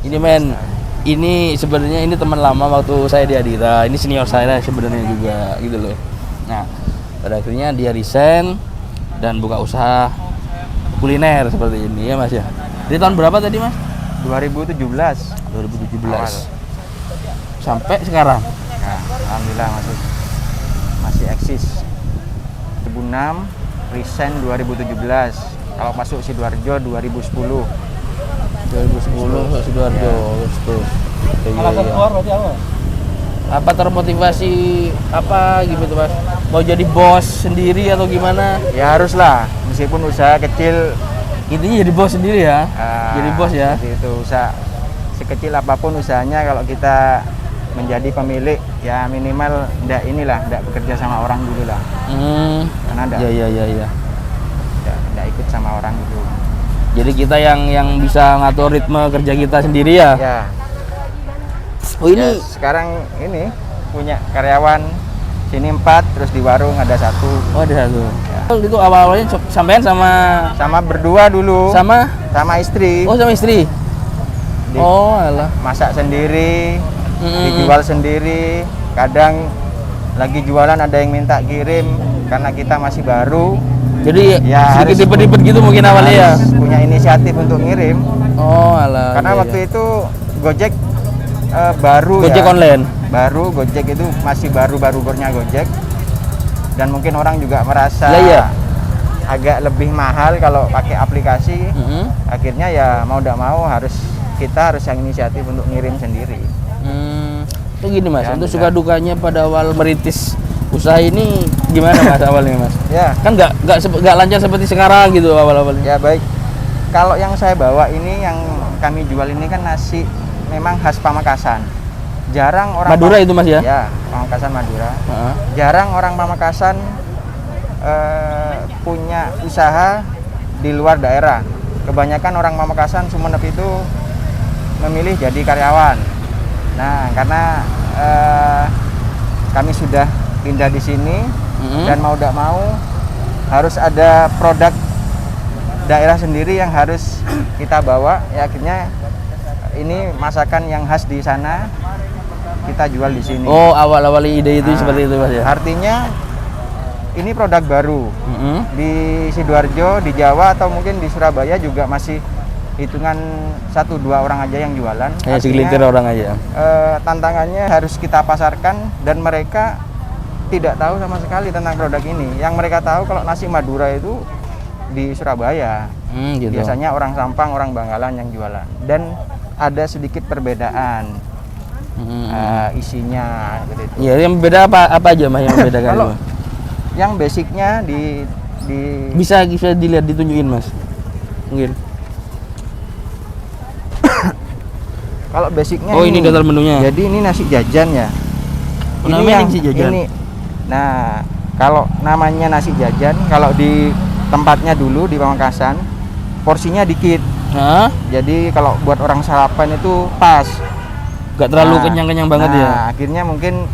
Ini men, ini sebenarnya ini teman lama waktu saya di Adira. Ini senior saya sebenarnya juga gitu loh. Nah, pada akhirnya dia resign dan buka usaha kuliner seperti ini ya Mas ya. Jadi tahun berapa tadi Mas? 2017. 2017. Sampai sekarang. Nah, alhamdulillah masih eksis. 2006, resign 2017. Kalau masuk Sidoarjo 2010. 2010 Pak Sidoarjo, Agustus. Alasan keluar berarti apa? Apa termotivasi apa gitu Mas? Mau jadi bos sendiri atau gimana? Ya haruslah, meskipun usaha kecil. Intinya jadi bos sendiri ya. Jadi bos ya. Seperti itu, usaha sekecil apapun usahanya, kalau kita menjadi pemilik ya minimal enggak bekerja sama orang dulu lah. Karena enggak ikut sama orang dulu. Jadi kita yang bisa ngatur ritme kerja kita sendiri ya. Ya. Oh ini Ya, sekarang ini punya karyawan sini 4, terus di warung ada 1. oh ada satu. Ya. Itu awal-awalnya sampean Sama berdua dulu. sama istri. oh sama istri. Oh alah. Masak sendiri, dijual sendiri. Kadang lagi jualan ada yang minta kirim karena kita masih baru. Jadi Ya, sedikit harus- ribet-ribet gitu mungkin awalnya ya. Harus punya inisiatif untuk ngirim. Oh alah. Karena iya, waktu iya. itu Gojek baru Gojek ya. online. Baru Gojek itu masih baru-barunya Gojek. Dan mungkin orang juga merasa Iya. agak lebih mahal kalau pakai aplikasi. Akhirnya ya mau tidak mau kita harus yang inisiatif untuk ngirim sendiri. Itu gini Mas, Ya, untuk bisa. suka dukanya pada awal merintis usaha ini gimana Mas awalnya Mas? Ya, Kan nggak lancar seperti sekarang gitu awal-awalnya. ya baik. Kalau yang saya bawa ini, yang kami jual ini kan nasi memang khas Pamekasan. Jarang orang Madura itu Mas ya? Ya, Pamekasan Madura. Heeh. Jarang orang Pamekasan punya usaha di luar daerah. Kebanyakan orang Pamekasan Sumenep itu memilih jadi karyawan. Nah, karena kami sudah pindah di sini dan mau tidak mau harus ada produk daerah sendiri yang harus kita bawa. Ya, akhirnya ini masakan yang khas di sana kita jual di sini. Oh, awal-awal ide itu Nah, seperti itu Mas ya. Artinya ini produk baru. Di Sidoarjo, di Jawa atau mungkin di Surabaya juga masih hitungan 1-2 orang aja yang jualan. Ya segelintir orang aja. Tantangannya harus kita pasarkan dan mereka tidak tahu sama sekali tentang produk ini. Yang mereka tahu kalau nasi Madura itu di Surabaya. Gitu. Biasanya orang Sampang, orang Bangkalan yang jualan. Dan ada sedikit perbedaan isinya seperti itu. Iya, yang beda apa aja Mas yang membedakan? Kalau itu? yang basicnya di Bisa dilihat ditunjukin Mas. Mungkin. kalau basicnya Oh, ini daftar menunya. Jadi ini nasi jajan ya. Oh, namanya nasi jajan? Nah, kalau namanya nasi jajan, kalau di tempatnya dulu di Pamekasan, porsinya dikit. Hah? Jadi kalau buat orang sarapan itu pas. Gak terlalu Nah, kenyang-kenyang banget ya. Akhirnya mungkin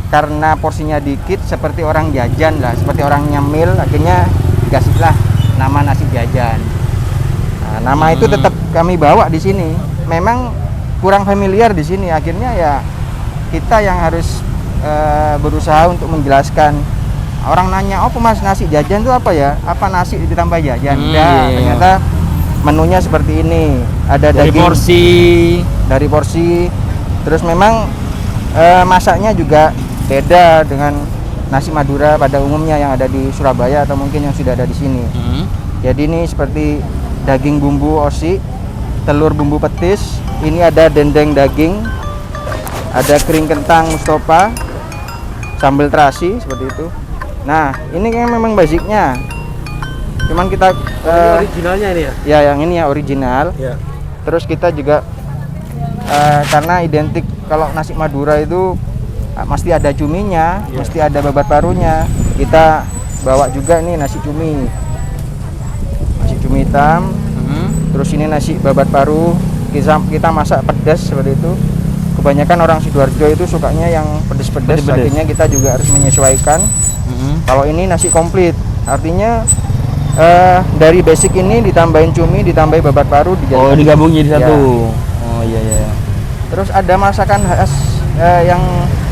karena porsinya dikit seperti orang jajan lah, seperti orang nyemil, akhirnya dikasihlah nama nasi jajan. Nah, nama itu tetap kami bawa di sini. Memang kurang familiar di sini, akhirnya ya kita yang harus berusaha untuk menjelaskan. Orang nanya, "Oh, Mas, nasi jajan itu apa ya? Apa nasi ditambah jajan?" Ternyata menunya seperti ini. Ada Dari daging porsi. porsi. Terus memang masaknya juga beda dengan nasi Madura pada umumnya yang ada di Surabaya atau mungkin yang sudah ada di sini. Jadi ini seperti daging bumbu osi, telur bumbu petis, ini ada dendeng daging, ada kering kentang Mustofa, sambal terasi seperti itu. Nah, ini kan memang basicnya. Cuman kita Originalnya ini ya? ya yang ini ya original. Iya. Terus kita juga karena identik kalau nasi Madura itu mesti ada cuminya, mesti ada babat parunya. Kita bawa juga nih nasi cumi hitam. Terus ini nasi babat paru, kita masak pedas seperti itu. Kebanyakan orang Sidoarjo itu sukanya yang pedas-pedas, akhirnya kita juga harus menyesuaikan. Kalau ini nasi komplit, artinya dari basic ini ditambahin cumi, ditambahin babat paru, Oh, digabung jadi satu. Oh Oh iya iya. Terus ada masakan khas yang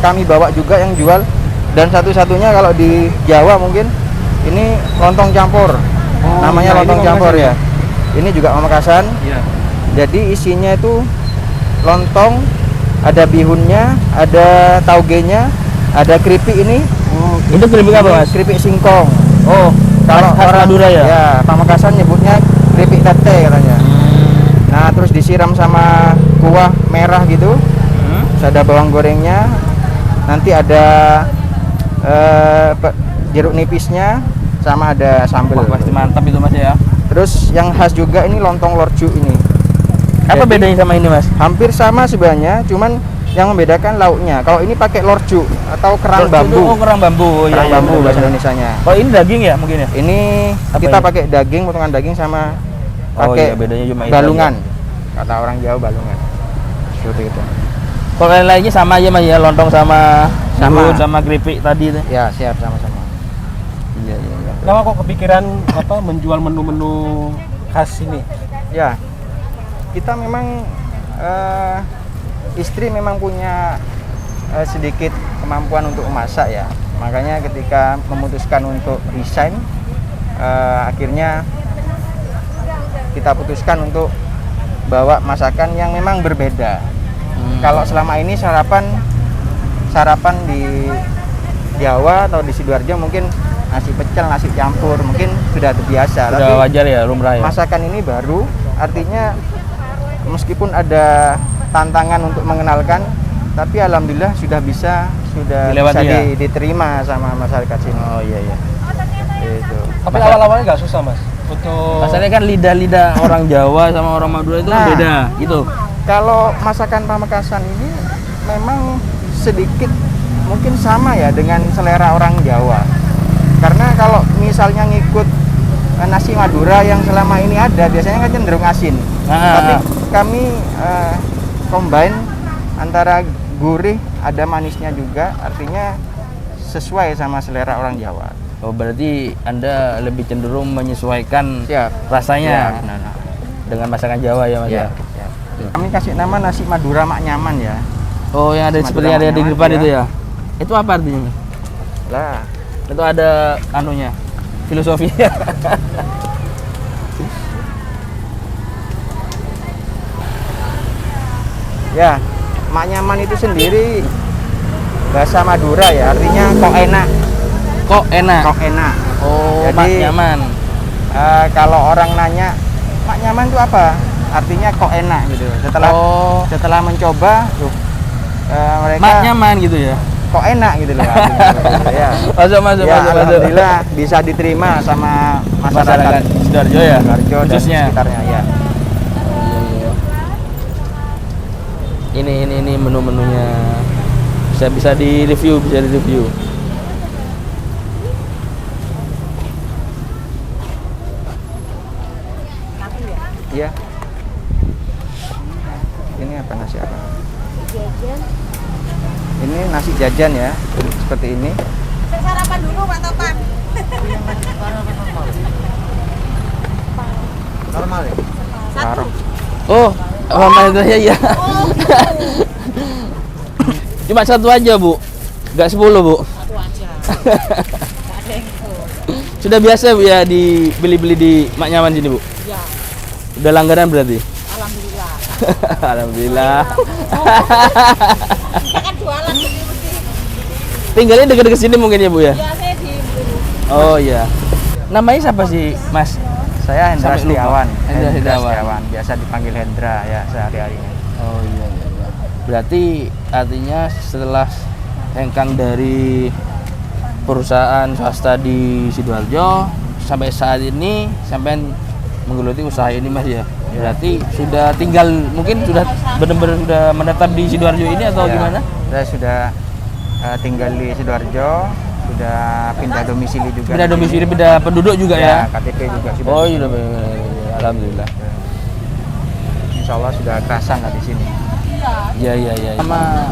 kami bawa juga yang jual, dan satu-satunya kalau di Jawa mungkin ini lontong campur. Namanya iya, lontong ini campur Pamekasan ya. Ini juga Pamekasan. Iya. Jadi isinya itu lontong, ada bihunnya, ada taugenya, ada keripik ini. Itu keripik apa, Mas? Keripik singkong. Oh, Kalau khas orang Madura ya? Ya, Pamekasan nyebutnya keripik tete katanya. Nah, terus disiram sama kuah merah gitu. Terus ada bawang gorengnya. Nanti ada jeruk nipisnya, sama ada sambal. Wah, pasti mantap itu Mas ya. Terus yang khas juga ini lontong lorju ini. Apa Jadi, bedanya sama ini Mas? hampir sama sebenarnya, cuman yang membedakan lauknya. Kalau ini pakai lorju atau kerang bambu. Oh, kerang bambu. Oh, Kerang iya, bambu iya, bahasa iya. Indonesianya. Oh, ini daging ya mungkin ya? Ini Apa kita ini? pakai daging, potongan daging sama Oh pakai iya, bedanya cuma itu balungan. Kata orang Jawa balungan. Seperti itu. Kalau lain-lainnya sama aja Mas ya, lontong sama Sama. bihun sama keripik tadi itu. Ya, siap sama-sama. Iya iya iya. Kenapa kok kepikiran menjual menu-menu khas ini? Ya, kita memang istri memang punya sedikit kemampuan untuk memasak ya. Makanya ketika memutuskan untuk resign, akhirnya kita putuskan untuk bawa masakan yang memang berbeda. Kalau selama ini sarapan di Jawa atau di Sidoarjo mungkin nasi pecel, nasi campur mungkin sudah terbiasa. Udah wajar ya, lumrah ya. Masakan ini baru, artinya meskipun ada tantangan untuk mengenalkan, tapi alhamdulillah sudah Dilewati ya? diterima sama masyarakat sini. Oh iya iya. Itu. Tapi awal-awalnya nggak susah Mas untuk Masalahnya kan lidah-lidah orang Jawa sama orang Madura itu kan Nah. beda gitu. Kalau masakan Pamekasan ini memang sedikit mungkin sama ya dengan selera orang Jawa. Karena kalau misalnya ngikut nasi Madura yang selama ini ada, biasanya kan cenderung asin. Tapi kami combine antara gurih, ada manisnya juga, artinya sesuai sama selera orang Jawa. Oh berarti Anda lebih cenderung menyesuaikan Siap. rasanya Ya, benar. dengan masakan Jawa ya Mas ya. Ya. Kami kasih nama nasi Madura Mak Nyaman ya. Oh yang ada Madura seperti yang ada di Mak depan Nyaman, itu ya. Itu apa artinya Mas? Lah, Itu ada anunya, filosofinya. ya, Mak Nyaman itu sendiri bahasa Madura ya, artinya kok enak. Kok enak? Kok enak. Oh, Jadi, Mak Nyaman. Kalau orang nanya Mak Nyaman itu apa? Artinya kok enak gitu. Setelah mencoba, mereka Mak Nyaman gitu ya. kok enak gitu loh. Artinya, ya. Masuk. Alhamdulillah bisa diterima sama masyarakat Sidoarjo ya. Sidoarjo dan Khususnya. sekitarnya ya. Ini menu-menunya bisa di review. Iya. Ini apa nasi apa? Ini nasi jajan ya, seperti ini. Sarapan dulu Pak Topan. Normal ya? Satu. Oh, Mama itu ya. Oh, Cuma satu aja Bu, nggak 10 Bu. satu aja. Nggak ada yang itu. Sudah biasa Bu ya dibeli-beli di Mak Nyaman sini Bu. Ya, Udah langganan berarti. alhamdulillah. Alhamdulillah. Kita kan jualan jadi mesti. Tinggalnya dekat-dekat sini mungkin ya Bu ya. Ya saya di Oh iya. Namanya siapa sih Mas? Saya Hendra Sampai lupa. Setiawan. Hendra Setiawan. Biasa dipanggil Hendra ya sehari-harinya. Oh iya. Berarti artinya setelah hengkang dari perusahaan swasta di Sidoarjo sampai saat ini sampai menggeluti usaha ini Mas ya. Berarti sudah tinggal mungkin sudah benar-benar sudah menetap di Sidoarjo ini atau Ya, gimana? Saya sudah tinggal di Sidoarjo, sudah pindah domisili juga. Pindah domisili, pindah penduduk juga ya. KTP juga sudah. Oh iya, alhamdulillah. Insya Allah sudah kerasan lah di sini. Iya. Sama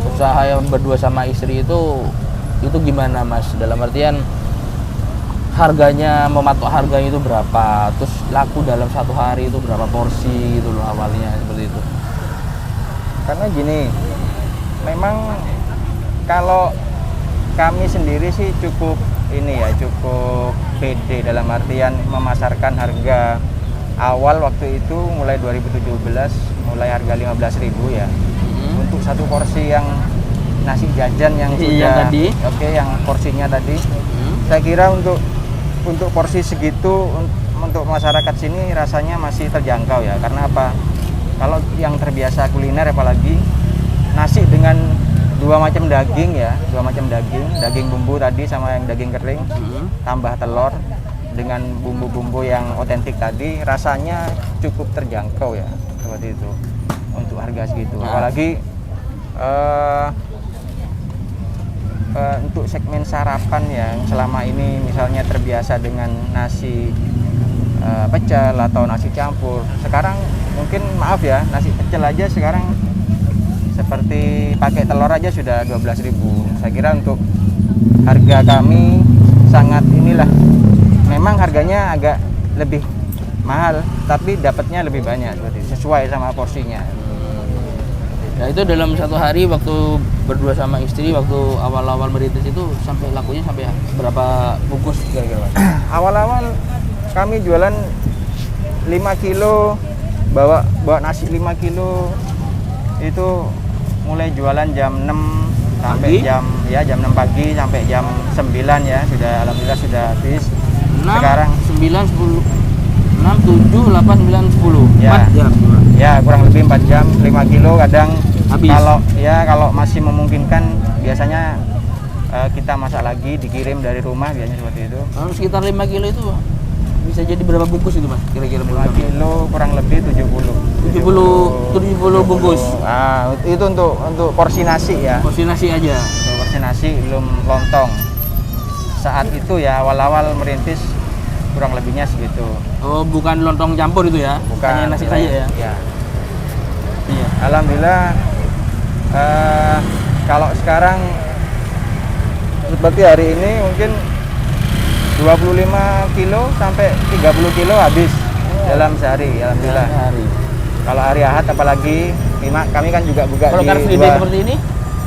usaha yang berdua sama istri itu gimana Mas? Dalam artian harganya, mematok harganya itu berapa? Terus laku dalam satu hari itu berapa porsi gitu loh awalnya seperti itu. Karena gini, memang kalau kami sendiri sih cukup ini ya, cukup pede dalam artian memasarkan harga awal waktu itu mulai 2017 mulai harga 15.000 ya. Untuk satu porsi yang nasi jajan yang sudah tadi. oke, yang porsinya tadi. Saya kira untuk porsi segitu untuk masyarakat sini rasanya masih terjangkau ya. Karena apa? Kalau yang terbiasa kuliner apalagi nasi dengan dua macam daging ya, daging bumbu tadi sama yang daging kering, tambah telur dengan bumbu-bumbu yang otentik tadi, rasanya cukup terjangkau ya, seperti itu untuk harga segitu. Apalagi untuk segmen sarapan yang selama ini misalnya terbiasa dengan nasi pecel atau nasi campur, sekarang mungkin maaf ya, nasi pecel aja sekarang seperti pakai telur aja sudah 12.000. Saya kira untuk harga kami sangat inilah, memang harganya agak lebih mahal tapi dapatnya lebih banyak, sesuai sama porsinya. Nah itu dalam satu hari waktu berdua sama istri waktu awal-awal merintis itu sampai lakunya sampai berapa bungkus kira-kira? Awal-awal kami jualan 5 kilo, bawa nasi 5 kilo itu mulai jualan jam 6 sampai pagi? jam 6 pagi sampai jam 9 ya, sudah alhamdulillah sudah habis. 6, Sekarang 9, 10, 6, 7, 8, 9, 10 ya, 4 jam ya kurang lebih 4 jam, 5 kilo kadang habis. Kalau masih memungkinkan biasanya kita masak lagi, dikirim dari rumah biasanya seperti itu. Kalau sekitar 5 kilo itu bisa jadi berapa bungkus itu mas? Kira-kira 5 kilo kurang lebih 70 bungkus. Itu untuk porsi nasi ya. Porsi nasi aja. Untuk porsi nasi belum lontong. Saat itu ya awal-awal merintis kurang lebihnya segitu. Oh, bukan lontong campur itu ya? Bukan. Hanya nasi saja ya? Iya. Iya. Alhamdulillah kalau sekarang seperti hari ini mungkin 25 kilo sampai 30 kilo habis dalam sehari, alhamdulillah. Kalau hari Ahad apalagi, kami kan juga buka kalau di Car Free Day seperti ini?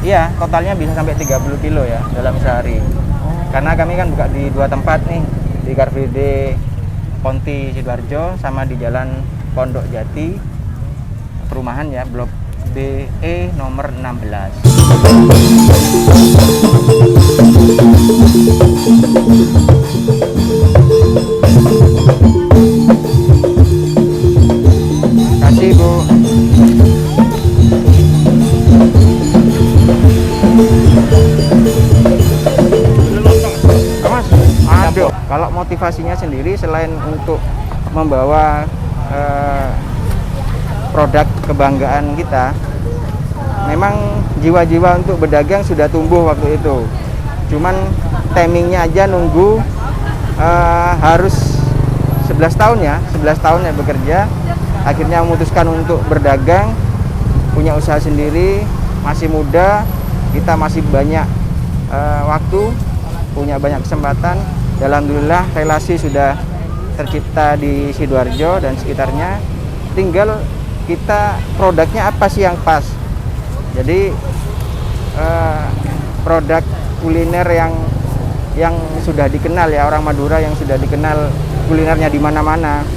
Iya, totalnya bisa sampai 30 kilo ya dalam sehari. Karena kami kan buka di 2 tempat nih, di Car Free Day Ponti Sidoarjo sama di Jalan Pondok Jati, perumahan ya, Blok BE nomor 16. Kasih Bu. Mas, aduh, kalau motivasinya sendiri selain untuk membawa produk kebanggaan kita, memang jiwa-jiwa untuk berdagang sudah tumbuh waktu itu. Cuman timingnya aja nunggu harus 11 tahun ya bekerja, akhirnya memutuskan untuk berdagang, punya usaha sendiri, masih muda, kita masih banyak waktu, punya banyak kesempatan. Alhamdulillah relasi sudah tercipta di Sidoarjo dan sekitarnya, tinggal kita produknya apa sih yang pas. Jadi produk kuliner yang sudah dikenal ya, orang Madura yang sudah dikenal kulinernya di mana-mana.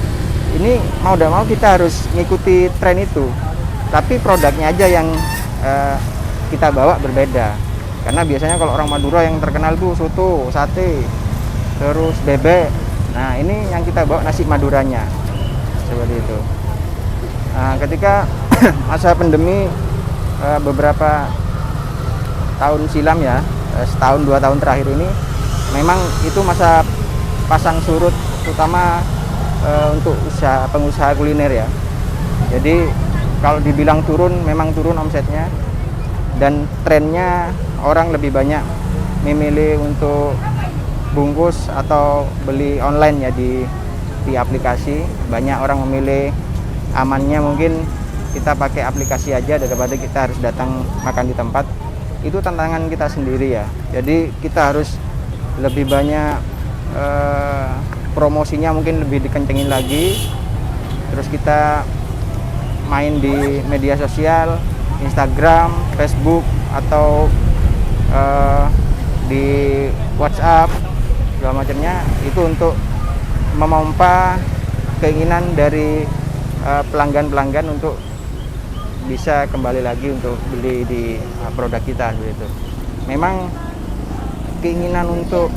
Ini mau tidak mau kita harus ngikuti tren itu. Tapi produknya aja yang kita bawa berbeda. Karena biasanya kalau orang Madura yang terkenal tuh soto, sate, terus bebek. Nah, ini yang kita bawa nasi Maduranya. Seperti itu. Nah, ketika masa pandemi beberapa tahun silam ya, setahun 2 tahun terakhir ini, memang itu masa pasang surut, terutama untuk pengusaha kuliner ya. Jadi kalau dibilang turun, memang turun omsetnya, dan trennya orang lebih banyak memilih untuk bungkus atau beli online ya di aplikasi. Banyak orang memilih amannya mungkin kita pakai aplikasi aja daripada kita harus datang makan di tempat. Itu tantangan kita sendiri ya. Jadi kita harus lebih banyak promosinya, mungkin lebih dikencengin lagi. Terus kita main di media sosial, Instagram, Facebook atau di WhatsApp segala macamnya, itu untuk memompa keinginan dari pelanggan-pelanggan untuk bisa kembali lagi untuk beli di produk kita begitu. Memang keinginan untuk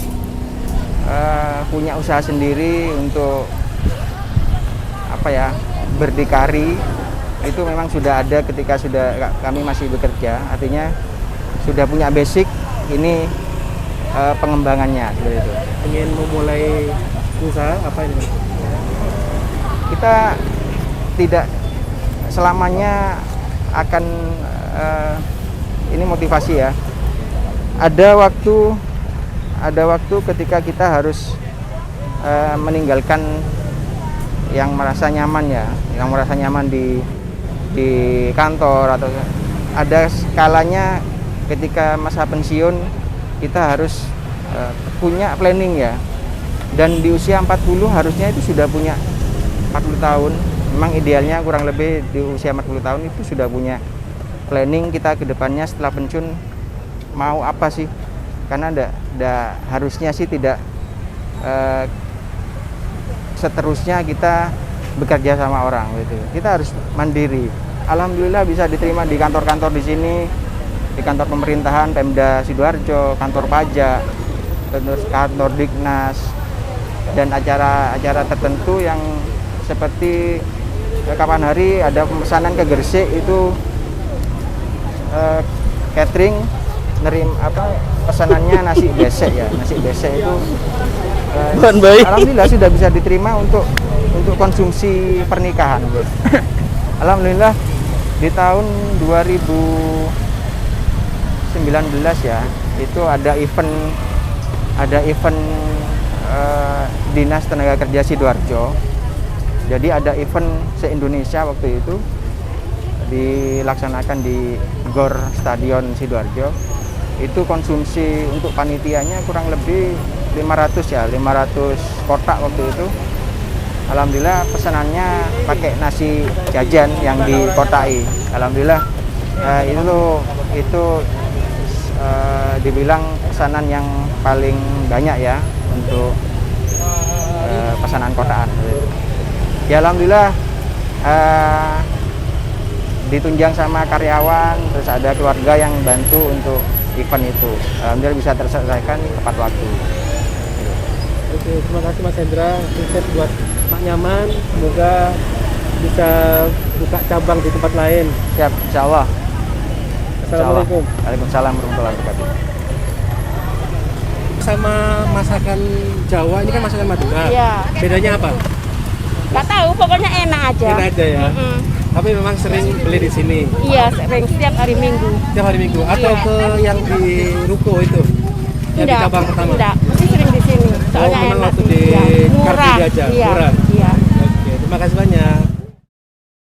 punya usaha sendiri, untuk berdikari, itu memang sudah ada ketika kami masih bekerja. Artinya sudah punya basic, ini pengembangannya seperti itu. Ingin memulai usaha apa ini? Kita tidak selamanya akan ini motivasi ya. Ada waktu ketika kita harus meninggalkan yang merasa nyaman ya, yang merasa nyaman di kantor, atau ada skalanya ketika masa pensiun kita harus punya planning ya. Dan di usia 40 harusnya itu sudah punya 40 tahun. Memang idealnya kurang lebih di usia 40 tahun itu sudah punya planning kita ke depannya setelah pensiun mau apa sih. Karena harusnya sih tidak seterusnya kita bekerja sama orang gitu. Kita harus mandiri. Alhamdulillah bisa diterima di kantor-kantor di sini, di kantor pemerintahan Pemda Sidoarjo, kantor pajak, terus kantor Dignas, dan acara-acara tertentu yang seperti kapan hari ada pemesanan ke Gresik itu catering pesanannya nasi besek ya. Nasi besek itu alhamdulillah sudah bisa diterima untuk konsumsi pernikahan. Alhamdulillah di tahun 2019 ya, itu ada event Dinas Tenaga Kerja Sidoarjo. Jadi ada event se-Indonesia waktu itu dilaksanakan di GOR Stadion Sidoarjo. Itu konsumsi untuk panitianya kurang lebih 500 kotak waktu itu. Alhamdulillah pesanannya pakai nasi jajan yang dikotai. Alhamdulillah itu dibilang pesanan yang paling banyak ya untuk pesanan kotaan. Ya alhamdulillah ditunjang sama karyawan, terus ada keluarga yang bantu untuk event itu. Alhamdulillah bisa terselesaikan tepat waktu. Oke, terima kasih Mas Hendra. Sukses buat Mak Nyaman. Semoga bisa buka cabang di tempat lain. Siap, insya Allah. Assalamualaikum. Waalaikumsalam warahmatullahi wabarakatuh. Sama masakan Jawa, ini kan masakan Madura. Iya. Bedanya apa? Nggak tahu, pokoknya enak aja. Enak aja ya. Tapi memang sering beli di sini. Iya, sering setiap hari Minggu. Setiap hari Minggu atau Iya. ke yang di ruko itu? Yang di cabang pertama? Enggak, mesti sering di sini. Soalnya memang enak. waktu di Iya. Kartini aja, Iya. murah. Iya. Oke, terima kasih banyak.